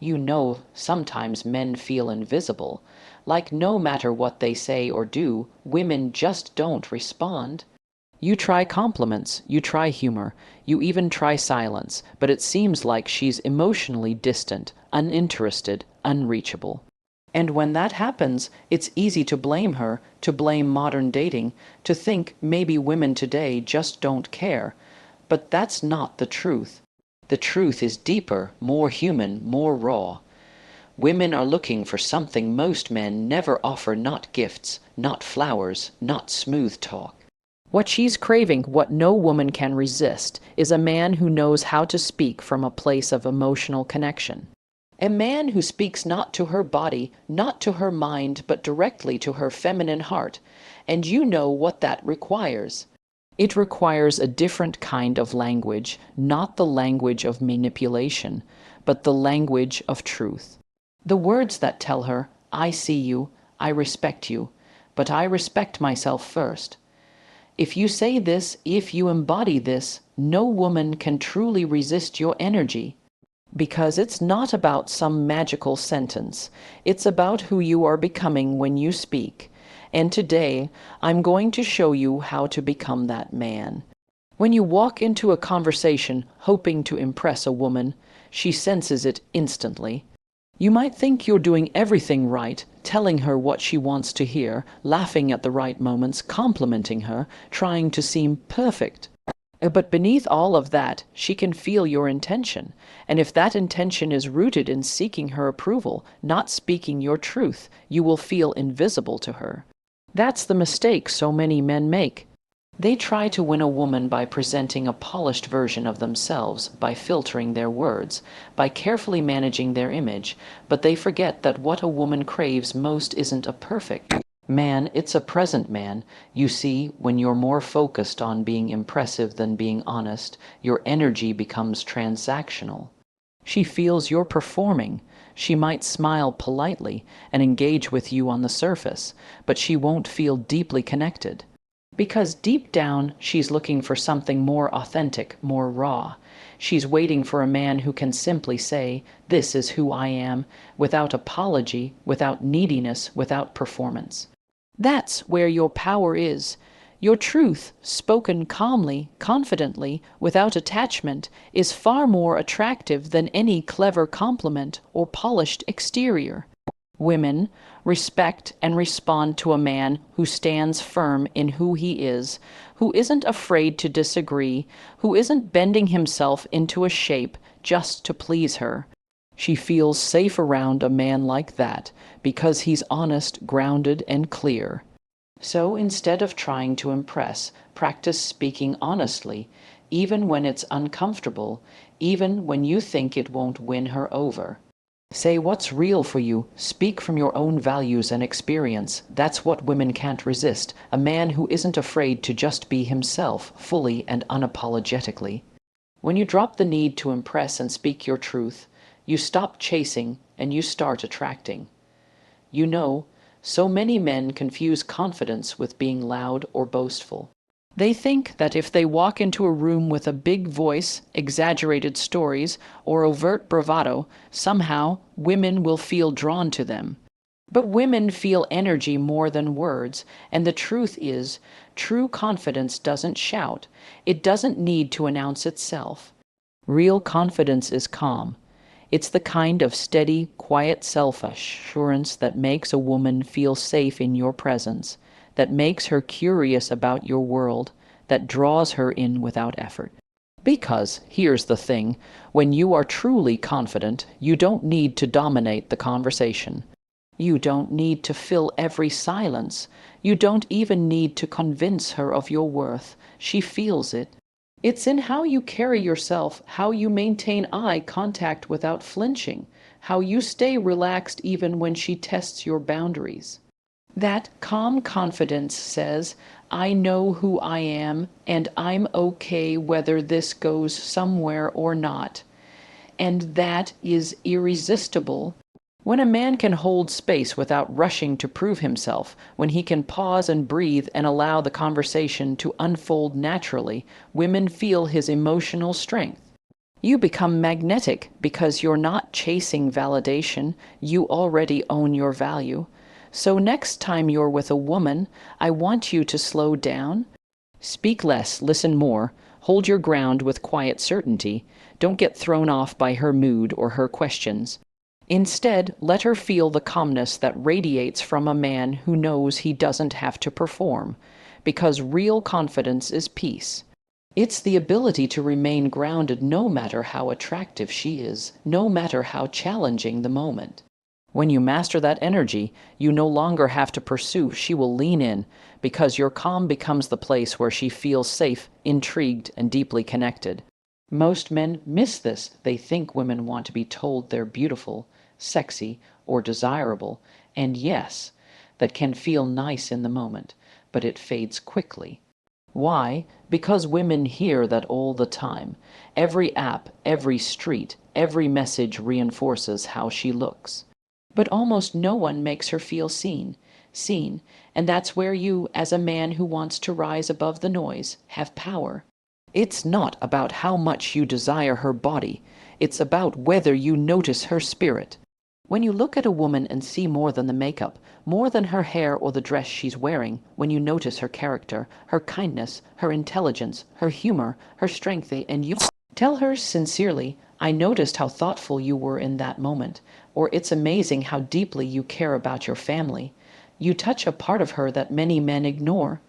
You know, sometimes men feel invisible, like no matter what they say or do, women just don't respond. You try compliments, you try humor, you even try silence, but it seems like she's emotionally distant, uninterested, unreachable. And when that happens, it's easy to blame her, to blame modern dating, to think maybe women today just don't care. But that's not the truth. The truth is deeper, more human, more raw. Women are looking for something most men never offer, not gifts, not flowers, not smooth talk. What she's craving, what no woman can resist, is a man who knows how to speak from a place of emotional connection. A man who speaks not to her body, not to her mind, but directly to her feminine heart. And you know what that requires. It requires a different kind of language, not the language of manipulation, but the language of truth. The words that tell her, I see you, I respect you, but I respect myself first. If you say this, if you embody this, no woman can truly resist your energy. Because it's not about some magical sentence. It's about who you are becoming when you speak. And today, I'm going to show you how to become that man. When you walk into a conversation hoping to impress a woman, she senses it instantly. You might think you're doing everything right, telling her what she wants to hear, laughing at the right moments, complimenting her, trying to seem perfect. But beneath all of that, she can feel your intention. And if that intention is rooted in seeking her approval, not speaking your truth, you will feel invisible to her. That's the mistake so many men make. They try to win a woman by presenting a polished version of themselves, by filtering their words, by carefully managing their image, but they forget that what a woman craves most isn't a perfect man, it's a present man. You see, when you're more focused on being impressive than being honest, your energy becomes transactional. She feels you're performing. She might smile politely and engage with you on the surface, but she won't feel deeply connected. Because deep down, she's looking for something more authentic, more raw. She's waiting for a man who can simply say, "This is who I am," without apology, without neediness, without performance. That's where your power is. Your truth, spoken calmly, confidently, without attachment, is far more attractive than any clever compliment or polished exterior. Women respect and respond to a man who stands firm in who he is, who isn't afraid to disagree, who isn't bending himself into a shape just to please her. She feels safe around a man like that because he's honest, grounded, and clear. So instead of trying to impress, practice speaking honestly, even when it's uncomfortable, even when you think it won't win her over. Say what's real for you. Speak from your own values and experience. That's what women can't resist. A man who isn't afraid to just be himself, fully and unapologetically. When you drop the need to impress and speak your truth, you stop chasing and you start attracting. You know, so many men confuse confidence with being loud or boastful. They think that if they walk into a room with a big voice, exaggerated stories, or overt bravado, somehow women will feel drawn to them. But women feel energy more than words, and the truth is, true confidence doesn't shout. It doesn't need to announce itself. Real confidence is calm. It's the kind of steady, quiet self-assurance that makes a woman feel safe in your presence, that makes her curious about your world, that draws her in without effort. Because, here's the thing, when you are truly confident, you don't need to dominate the conversation. You don't need to fill every silence. You don't even need to convince her of your worth. She feels it. It's in how you carry yourself, how you maintain eye contact without flinching, how you stay relaxed even when she tests your boundaries. That calm confidence says, I know who I am, and I'm okay whether this goes somewhere or not. And that is irresistible. When a man can hold space without rushing to prove himself, when he can pause and breathe and allow the conversation to unfold naturally, women feel his emotional strength. You become magnetic because you're not chasing validation, you already own your value. So next time you're with a woman, I want you to slow down. Speak less, listen more, hold your ground with quiet certainty. Don't get thrown off by her mood or her questions. Instead, let her feel the calmness that radiates from a man who knows he doesn't have to perform, because real confidence is peace. It's the ability to remain grounded no matter how attractive she is, no matter how challenging the moment. When you master that energy, you no longer have to pursue, she will lean in, because your calm becomes the place where she feels safe, intrigued, and deeply connected. Most men miss this. They think women want to be told they're beautiful, sexy, or desirable, and yes, that can feel nice in the moment, but it fades quickly. Why? Because women hear that all the time. Every app, every street, every message reinforces how she looks. But almost no one makes her feel seen, and that's where you, as a man who wants to rise above the noise, have power. It's not about how much you desire her body, it's about whether you notice her spirit. When you look at a woman and see more than the makeup, more than her hair or the dress she's wearing, when you notice her character, her kindness, her intelligence, her humor, her strength, and you tell her sincerely, I noticed how thoughtful you were in that moment, or it's amazing how deeply you care about your family. You touch a part of her that many men ignore.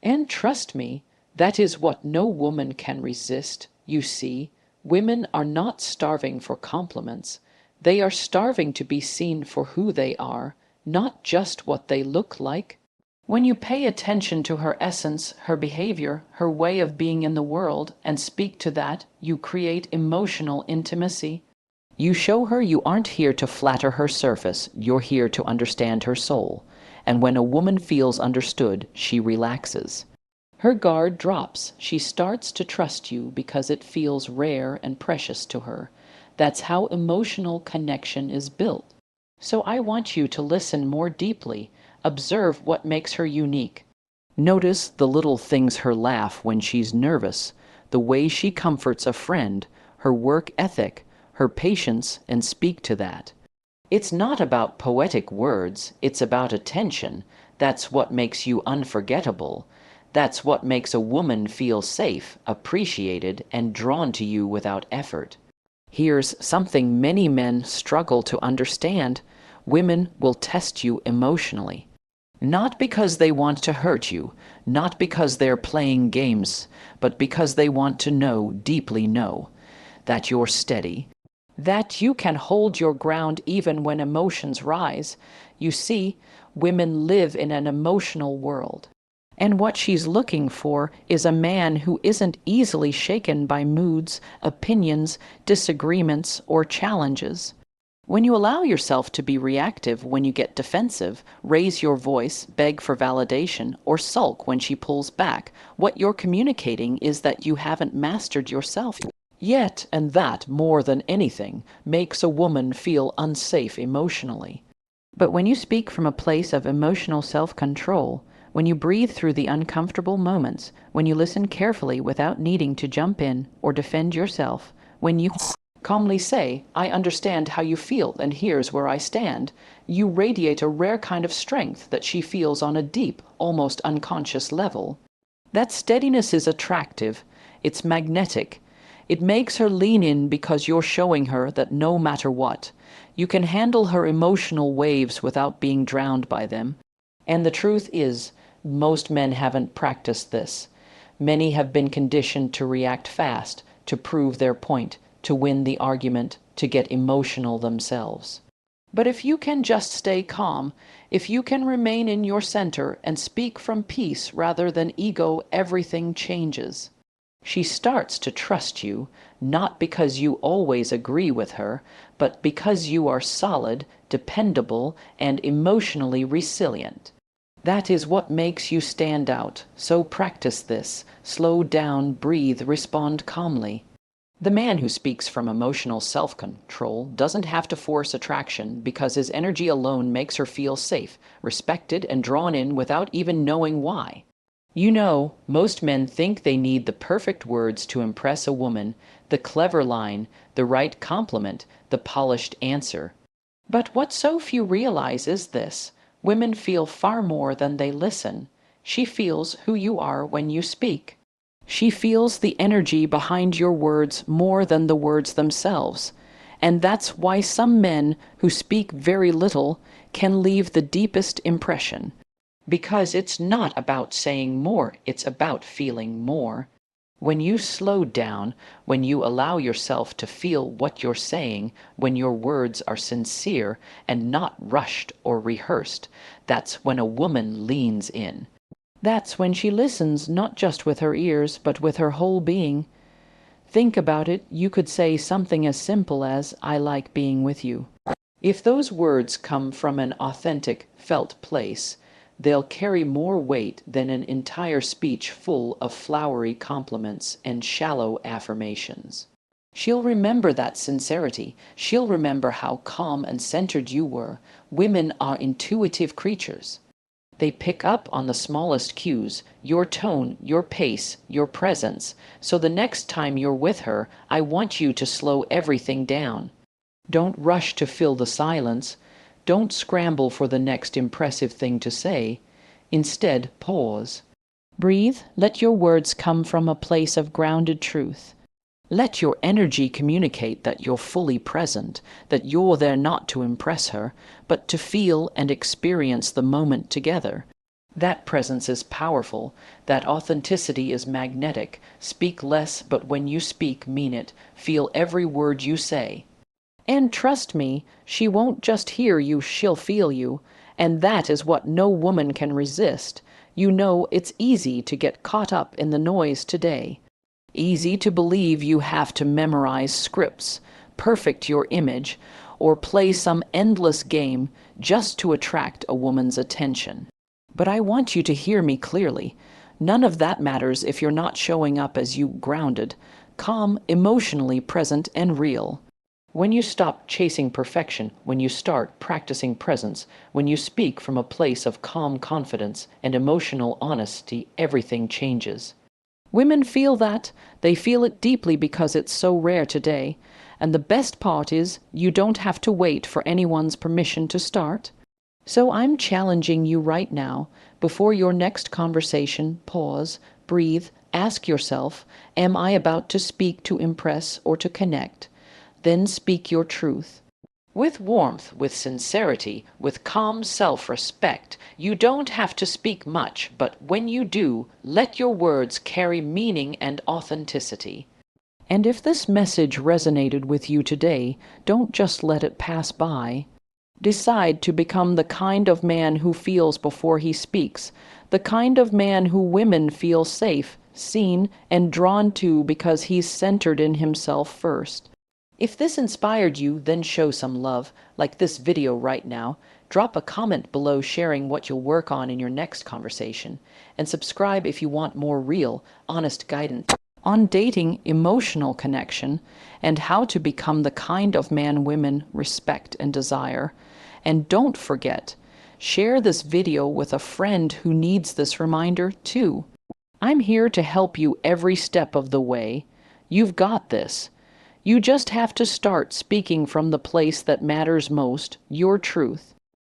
And trust me, that is what no woman can resist. You see, women are not starving for compliments. They are starving to be seen for who they are, not just what they look like. When you pay attention to her essence, her behavior, her way of being in the world, and speak to that, you create emotional intimacy. You show her you aren't here to flatter her surface, you're here to understand her soul. And when a woman feels understood, she relaxes. Her guard drops. She starts to trust you because it feels rare and precious to her. That's how emotional connection is built. So I want you to listen more deeply. Observe what makes her unique. Notice the little things, her laugh when she's nervous, the way she comforts a friend, her work ethic, her patience, and speak to that. It's not about poetic words, it's about attention. That's what makes you unforgettable. That's what makes a woman feel safe, appreciated, and drawn to you without effort. Here's something many men struggle to understand. Women will test you emotionally. Not because they want to hurt you, not because they're playing games, but because they want to know, deeply know, that you're steady, that you can hold your ground even when emotions rise. You see, women live in an emotional world. And what she's looking for is a man who isn't easily shaken by moods, opinions, disagreements, or challenges. When you allow yourself to be reactive when you get defensive, raise your voice, beg for validation, or sulk when she pulls back, what you're communicating is that you haven't mastered yourself yet, and that, more than anything, makes a woman feel unsafe emotionally. But when you speak from a place of emotional self-control, when you breathe through the uncomfortable moments, when you listen carefully without needing to jump in or defend yourself, when you calmly say, I understand how you feel and here's where I stand, you radiate a rare kind of strength that she feels on a deep, almost unconscious level. That steadiness is attractive. It's magnetic. It makes her lean in because you're showing her that no matter what, you can handle her emotional waves without being drowned by them. And the truth is, most men haven't practiced this. Many have been conditioned to react fast, to prove their point, to win the argument, to get emotional themselves. But if you can just stay calm, if you can remain in your center and speak from peace rather than ego, everything changes. She starts to trust you, not because you always agree with her, but because you are solid, dependable, and emotionally resilient. That is what makes you stand out, so practice this. Slow down, breathe, respond calmly. The man who speaks from emotional self-control doesn't have to force attraction because his energy alone makes her feel safe, respected, and drawn in without even knowing why. You know, most men think they need the perfect words to impress a woman. the clever line, the right compliment, the polished answer. But what so few realize is this: women feel far more than they listen. She feels who you are when you speak. She feels the energy behind your words more than the words themselves. And that's why some men who speak very little can leave the deepest impression. Because it's not about saying more, it's about feeling more. When you slow down, when you allow yourself to feel what you're saying, when your words are sincere and not rushed or rehearsed, that's when a woman leans in. That's when she listens not just with her ears, but with her whole being. Think about it, you could say something as simple as, "I like being with you." If those words come from an authentic, felt place, they'll carry more weight than an entire speech full of flowery compliments and shallow affirmations. She'll remember that sincerity. She'll remember how calm and centered you were. Women are intuitive creatures. They pick up on the smallest cues, your tone, your pace, your presence. So the next time you're with her, I want you to slow everything down. Don't rush to fill the silence. Don't scramble for the next impressive thing to say. Instead, pause. Breathe. Let your words come from a place of grounded truth. Let your energy communicate that you're fully present, that you're there not to impress her, but to feel and experience the moment together. That presence is powerful. That authenticity is magnetic. Speak less, but when you speak, mean it. Feel every word you say. And trust me, she won't just hear you, she'll feel you. And that is what no woman can resist. You know, it's easy to get caught up in the noise today. Easy to believe you have to memorize scripts, perfect your image, or play some endless game just to attract a woman's attention. But I want you to hear me clearly. None of that matters if you're not showing up as you grounded, calm, emotionally present, and real. When you stop chasing perfection, when you start practicing presence, when you speak from a place of calm confidence and emotional honesty, everything changes. Women feel that. They feel it deeply because it's so rare today. And the best part is, you don't have to wait for anyone's permission to start. So I'm challenging you right now, before your next conversation, pause, breathe, ask yourself, am I about to speak to impress or to connect? Then speak your truth. With warmth, with sincerity, with calm self-respect. You don't have to speak much, but when you do, let your words carry meaning and authenticity. And if this message resonated with you today, don't just let it pass by. Decide to become the kind of man who feels before he speaks, the kind of man who women feel safe, seen, and drawn to because he's centered in himself first. If this inspired you, then show some love, like this video right now. Drop a comment below sharing what you'll work on in your next conversation, and subscribe if you want more real, honest guidance on dating, emotional connection, and how to become the kind of man women respect and desire. And don't forget, share this video with a friend who needs this reminder too. I'm here to help you every step of the way. You've got this. You just have to start speaking from the place that matters most, your truth.